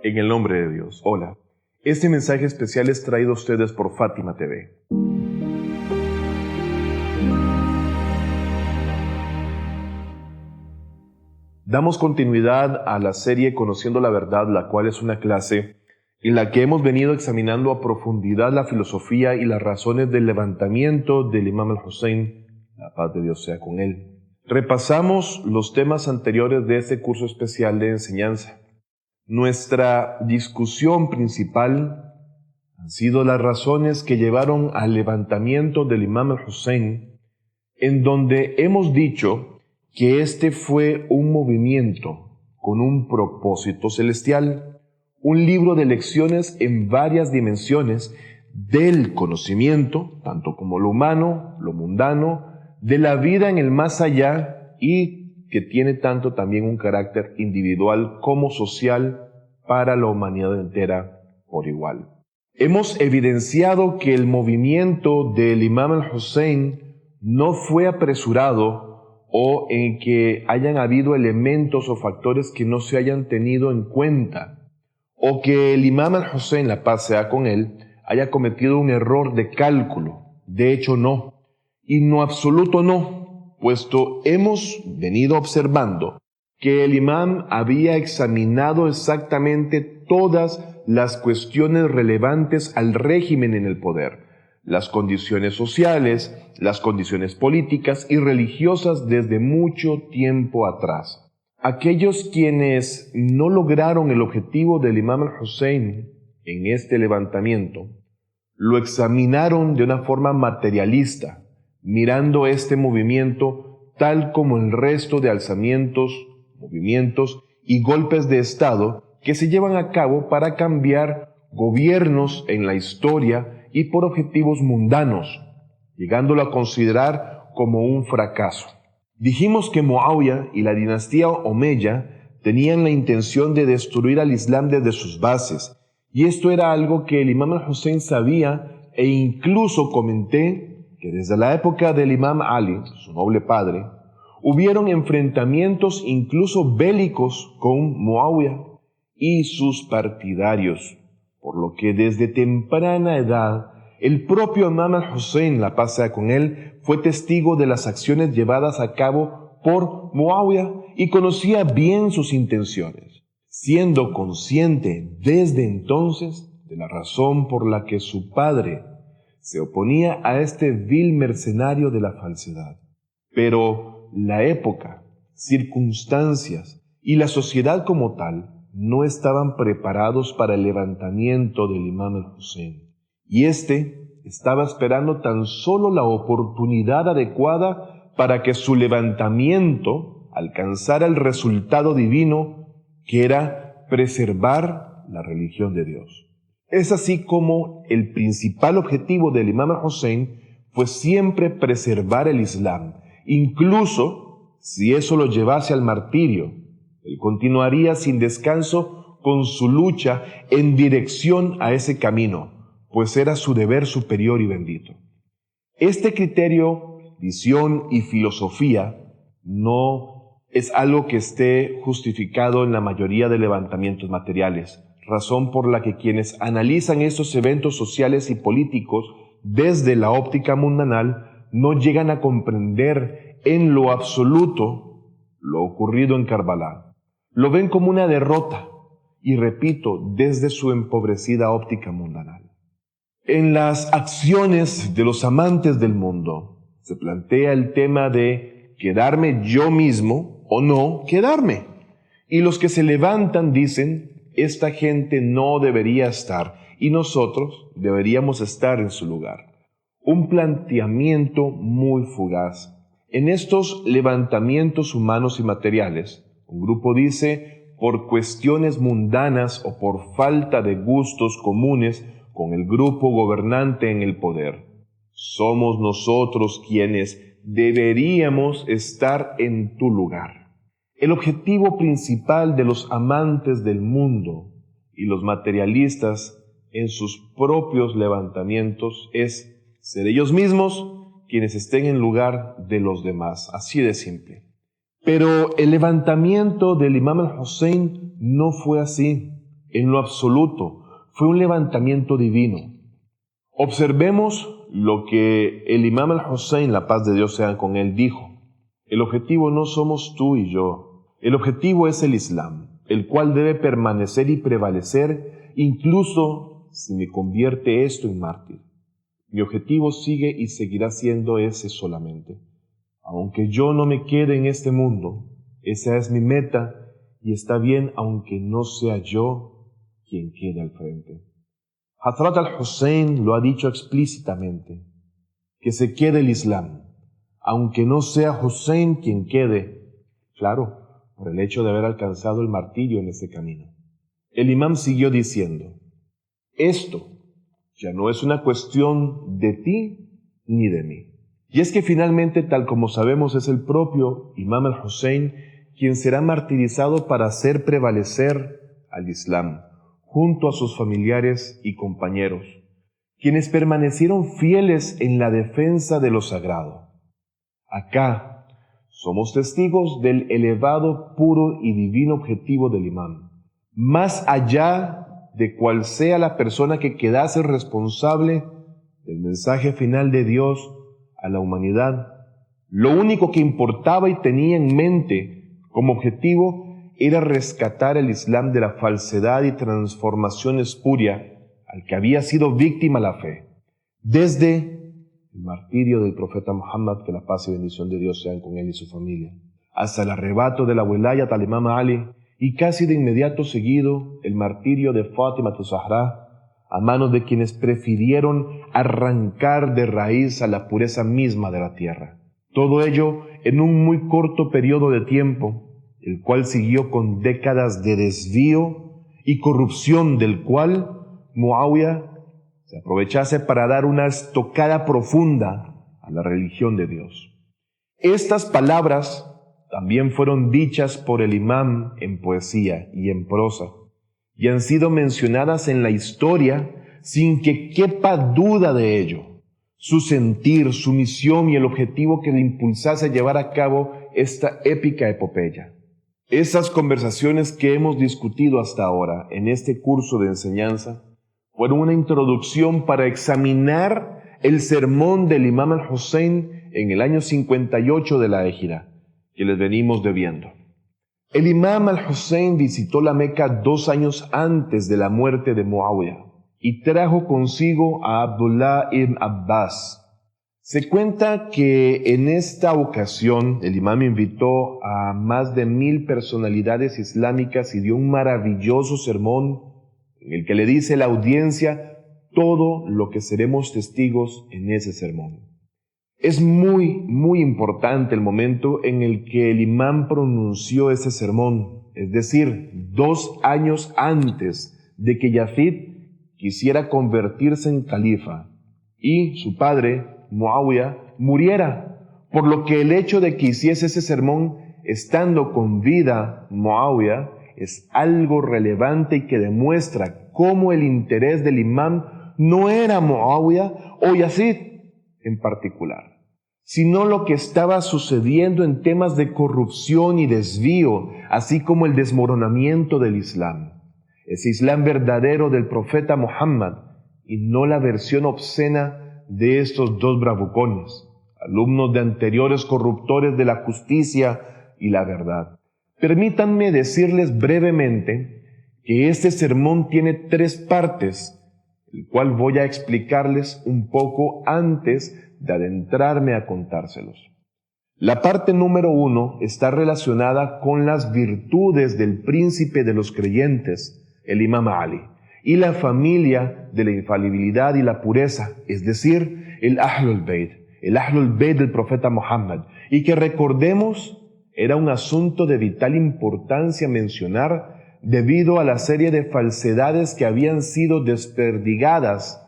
En el nombre de Dios. Hola. Este mensaje especial es traído a ustedes por Fátima TV. Damos continuidad a la serie Conociendo la Verdad, la cual es una clase en la que hemos venido examinando a profundidad la filosofía y las razones del levantamiento del Imam al-Hussein, la paz de Dios sea con él. Repasamos los temas anteriores de este curso especial de enseñanza. Nuestra discusión principal han sido las razones que llevaron al levantamiento del Imam al-Hussein, en donde hemos dicho que este fue un movimiento con un propósito celestial, un libro de lecciones en varias dimensiones del conocimiento, tanto como lo humano, lo mundano, de la vida en el más allá y que tiene tanto también un carácter individual como social para la humanidad entera por igual. Hemos evidenciado que el movimiento del Imam al-Hussein no fue apresurado o en que hayan habido elementos o factores que no se hayan tenido en cuenta, o que el Imam al-Hussein, la paz sea con él, haya cometido un error de cálculo. De hecho, no. Y no absoluto no, puesto hemos venido observando que el imam había examinado exactamente todas las cuestiones relevantes al régimen en el poder, las condiciones sociales, las condiciones políticas y religiosas desde mucho tiempo atrás. Aquellos quienes no lograron el objetivo del Imam al-Hussein en este levantamiento, lo examinaron de una forma materialista, mirando este movimiento tal como el resto de alzamientos, movimientos y golpes de Estado que se llevan a cabo para cambiar gobiernos en la historia y por objetivos mundanos, llegándolo a considerar como un fracaso. Dijimos que Muawiyah y la dinastía Omeya tenían la intención de destruir al Islam desde sus bases, y esto era algo que el Imam al-Hussein sabía, e incluso comenté que desde la época del Imam Ali, su noble padre, hubieron enfrentamientos incluso bélicos con Muawiyah y sus partidarios, por lo que desde temprana edad el propio Imam al-Hussein, la paz sea con él, fue testigo de las acciones llevadas a cabo por Muawiyah y conocía bien sus intenciones, siendo consciente desde entonces de la razón por la que su padre se oponía a este vil mercenario de la falsedad. Pero la época, circunstancias y la sociedad como tal no estaban preparados para el levantamiento del Imam al-Hussein, y éste estaba esperando tan solo la oportunidad adecuada para que su levantamiento alcanzara el resultado divino, que era preservar la religión de Dios. Es así como el principal objetivo del Imam al-Hussein fue siempre preservar el Islam, incluso si eso lo llevase al martirio. Él continuaría sin descanso con su lucha en dirección a ese camino, pues era su deber superior y bendito. Este criterio, visión y filosofía no es algo que esté justificado en la mayoría de levantamientos materiales, razón por la que quienes analizan estos eventos sociales y políticos desde la óptica mundanal no llegan a comprender en lo absoluto lo ocurrido en Karbala. Lo ven como una derrota, y repito, desde su empobrecida óptica mundanal. En las acciones de los amantes del mundo se plantea el tema de quedarme yo mismo o no quedarme. Y los que se levantan dicen, esta gente no debería estar y nosotros deberíamos estar en su lugar. Un planteamiento muy fugaz. En estos levantamientos humanos y materiales, un grupo dice, por cuestiones mundanas o por falta de gustos comunes con el grupo gobernante en el poder, somos nosotros quienes deberíamos estar en tu lugar. El objetivo principal de los amantes del mundo y los materialistas en sus propios levantamientos es ser ellos mismos quienes estén en lugar de los demás, así de simple. Pero el levantamiento del Imam al-Hussein no fue así. en lo absoluto. Fue un levantamiento divino. Observemos lo que el Imam al-Hussein, la paz de Dios sea con él, dijo. El objetivo no somos tú y yo. El objetivo es el Islam, el cual debe permanecer y prevalecer, incluso si me convierte esto en mártir. Mi objetivo sigue y seguirá siendo ese solamente. Aunque yo no me quede en este mundo, esa es mi meta y está bien aunque no sea yo quien quede al frente. Hazrat al-Hussein lo ha dicho explícitamente, que se quede el Islam, aunque no sea Hussein quien quede, claro, por el hecho de haber alcanzado el martirio en ese camino. El imam siguió diciendo, esto ya no es una cuestión de ti ni de mí. Y es que finalmente, tal como sabemos, es el propio Imam al-Hussein quien será martirizado para hacer prevalecer al Islam, junto a sus familiares y compañeros, quienes permanecieron fieles en la defensa de lo sagrado. Acá somos testigos del elevado, puro y divino objetivo del imam, más allá de cual sea la persona que quedase responsable del mensaje final de Dios a la humanidad. Lo único que importaba y tenía en mente como objetivo era rescatar el Islam de la falsedad y transformación espuria al que había sido víctima la fe, desde el martirio del profeta Muhammad, que la paz y bendición de Dios sean con él y su familia, hasta el arrebato de la wilayat al Imam Ali, y casi de inmediato seguido el martirio de Fátima az-Zahra, a manos de quienes prefirieron arrancar de raíz a la pureza misma de la tierra. Todo ello en un muy corto periodo de tiempo, el cual siguió con décadas de desvío y corrupción, del cual Muawiyah se aprovechase para dar una estocada profunda a la religión de Dios. Estas palabras también fueron dichas por el imam en poesía y en prosa, y han sido mencionadas en la historia sin que quepa duda de ello. Su sentir, su misión y el objetivo que le impulsase a llevar a cabo esta épica epopeya. Esas conversaciones que hemos discutido hasta ahora en este curso de enseñanza fueron una introducción para examinar el sermón del Imam al-Hussein en el año 58 de la Égira, que les venimos debiendo. El Imam al-Hussein visitó la Meca 2 años antes de la muerte de Muawiyah y trajo consigo a Abdullah ibn Abbas. Se cuenta que en esta ocasión el imam invitó a más de 1000 personalidades islámicas y dio un maravilloso sermón en el que le dice a la audiencia todo lo que seremos testigos en ese sermón. Es muy importante el momento en el que el imam pronunció ese sermón, es decir, 2 años antes de que Yazid quisiera convertirse en califa y su padre, Muawiyah, muriera, por lo que el hecho de que hiciese ese sermón estando con vida Muawiyah es algo relevante y que demuestra cómo el interés del imam no era Muawiyah o Yazid en particular, sino lo que estaba sucediendo en temas de corrupción y desvío, así como el desmoronamiento del Islam. Ese Islam verdadero del profeta Muhammad y no la versión obscena de estos 2 bravucones, alumnos de anteriores corruptores de la justicia y la verdad. Permítanme decirles brevemente que este sermón tiene 3 partes, el cual voy a explicarles un poco antes de adentrarme a contárselos. La parte número 1 está relacionada con las virtudes del príncipe de los creyentes, el Imam Ali, y la familia de la infalibilidad y la pureza, es decir, el Ahlul Bayt del profeta Muhammad, y que recordemos era un asunto de vital importancia mencionar debido a la serie de falsedades que habían sido desperdigadas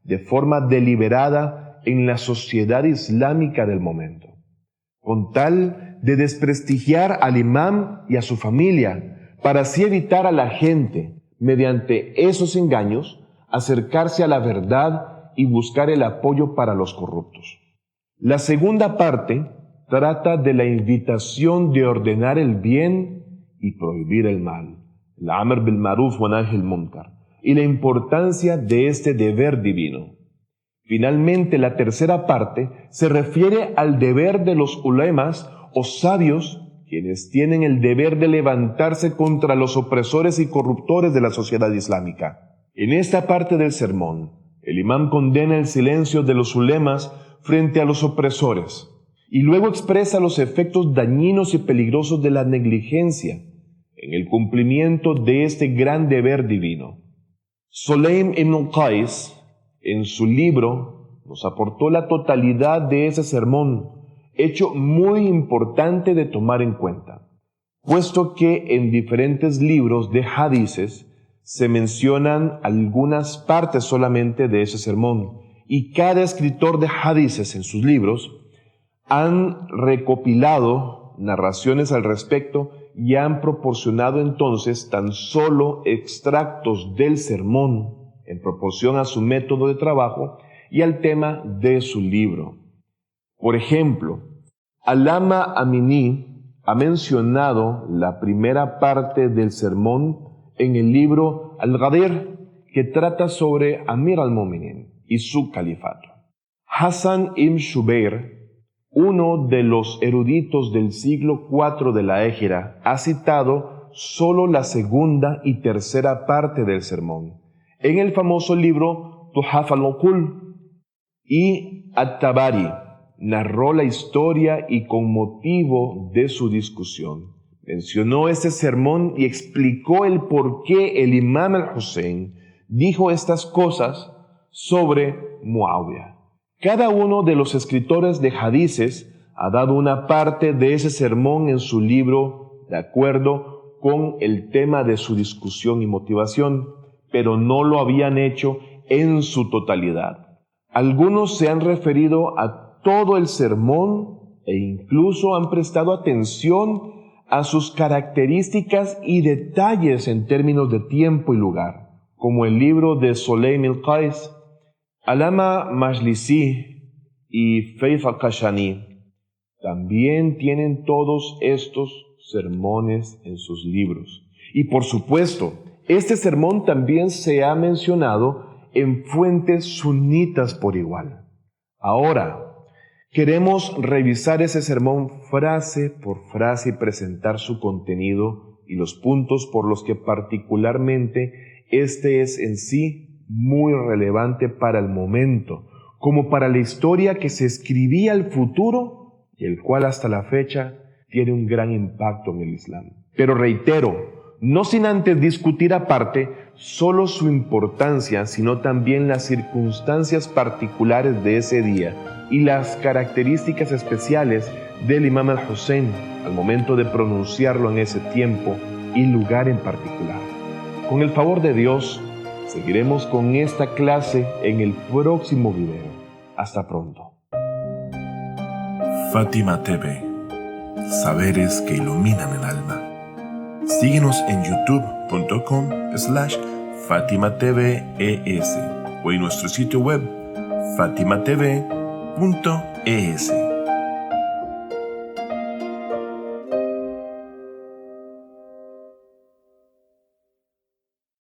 de forma deliberada en la sociedad islámica del momento, con tal de desprestigiar al imam y a su familia, para así evitar a la gente, mediante esos engaños, acercarse a la verdad y buscar el apoyo para los corruptos. La segunda parte trata de la invitación de ordenar el bien y prohibir el mal, el Amr bil Maruf wa Nahy al Munkar, y la importancia de este deber divino. Finalmente, la tercera parte se refiere al deber de los ulemas o sabios, quienes tienen el deber de levantarse contra los opresores y corruptores de la sociedad islámica. En esta parte del sermón, el imam condena el silencio de los ulemas frente a los opresores y luego expresa los efectos dañinos y peligrosos de la negligencia en el cumplimiento de este gran deber divino. Sulaym ibn Qais, en su libro, nos aportó la totalidad de ese sermón, hecho muy importante de tomar en cuenta, puesto que en diferentes libros de hadices se mencionan algunas partes solamente de ese sermón, y cada escritor de hadices en sus libros han recopilado narraciones al respecto y han proporcionado entonces tan solo extractos del sermón en proporción a su método de trabajo y al tema de su libro. Por ejemplo, Alama Amini ha mencionado la primera parte del sermón en el libro Al-Ghadir, que trata sobre Amir al-Mu'minin y su califato. Hassan ibn Shubayr, uno de los eruditos del siglo IV de la Égira, ha citado solo la segunda y tercera parte del sermón en el famoso libro Tuhaf al-Uqul, y At-Tabari narró la historia y con motivo de su discusión mencionó este sermón y explicó el por qué el imam al-Hussein dijo estas cosas sobre Muawiyah. Cada uno de los escritores de hadices ha dado una parte de ese sermón en su libro de acuerdo con el tema de su discusión y motivación, pero no lo habían hecho en su totalidad. Algunos se han referido a todo el sermón e incluso han prestado atención a sus características y detalles en términos de tiempo y lugar, como el libro de Sulaym ibn Qais. Alama Majlisi y Faith al-Kashani también tienen todos estos sermones en sus libros. Y por supuesto, este sermón también se ha mencionado en fuentes sunitas por igual. Ahora, queremos revisar ese sermón frase por frase y presentar su contenido y los puntos por los que particularmente este es en sí muy relevante para el momento, como para la historia que se escribía al futuro y el cual hasta la fecha tiene un gran impacto en el Islam. Pero reitero, no sin antes discutir aparte solo su importancia, sino también las circunstancias particulares de ese día y las características especiales del imam al-Hussein al momento de pronunciarlo en ese tiempo y lugar en particular. Con el favor de Dios, seguiremos con esta clase en el próximo video. Hasta pronto. Fátima TV, saberes que iluminan el alma. Síguenos en youtube.com/FátimaTVES o en nuestro sitio web fatimatv.es.